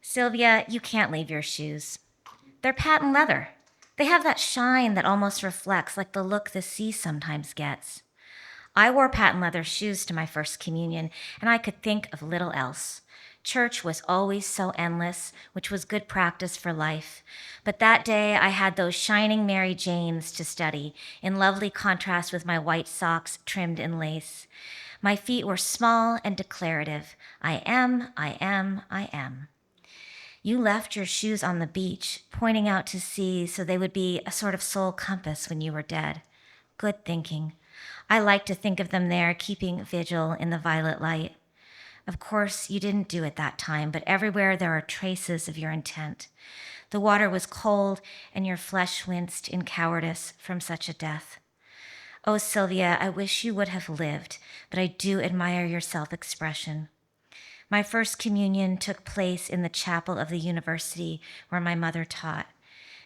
Sylvia, you can't leave your shoes. They're patent leather. They have that shine that almost reflects like the look the sea sometimes gets. I wore patent leather shoes to my first communion, and I could think of little else. Church was always so endless, which was good practice for life. But that day I had those shining Mary Janes to study, in lovely contrast with my white socks trimmed in lace. My feet were small and declarative. I am, I am, I am. You left your shoes on the beach, pointing out to sea so they would be a sort of soul compass when you were dead. Good thinking. I like to think of them there, keeping vigil in the violet light. Of course, you didn't do it that time, but everywhere there are traces of your intent. The water was cold, and your flesh winced in cowardice from such a death. Oh, Sylvia, I wish you would have lived, but I do admire your self-expression. My first communion took place in the chapel of the university where my mother taught.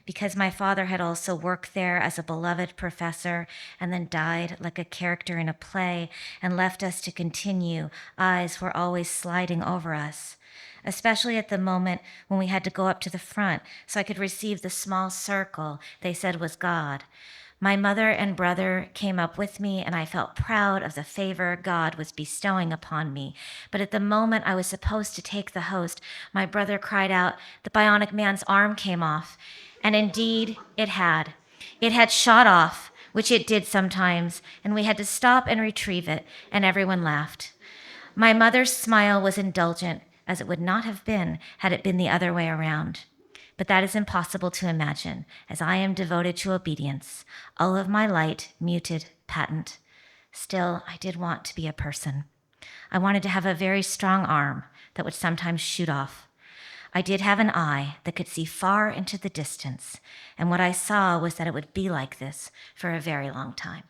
Because my father had also worked there as a beloved professor and then died like a character in a play and left us to continue, eyes were always sliding over us, especially at the moment when we had to go up to the front so I could receive the small circle they said was God. My mother and brother came up with me, and I felt proud of the favor God was bestowing upon me. But at the moment I was supposed to take the host, my brother cried out, "The bionic man's arm came off." And indeed, it had. It had shot off, which it did sometimes, and we had to stop and retrieve it, and everyone laughed. My mother's smile was indulgent, as it would not have been had it been the other way around. But that is impossible to imagine, as I am devoted to obedience, all of my light muted, patent. Still, I did want to be a person. I wanted to have a very strong arm that would sometimes shoot off. I did have an eye that could see far into the distance, and what I saw was that it would be like this for a very long time.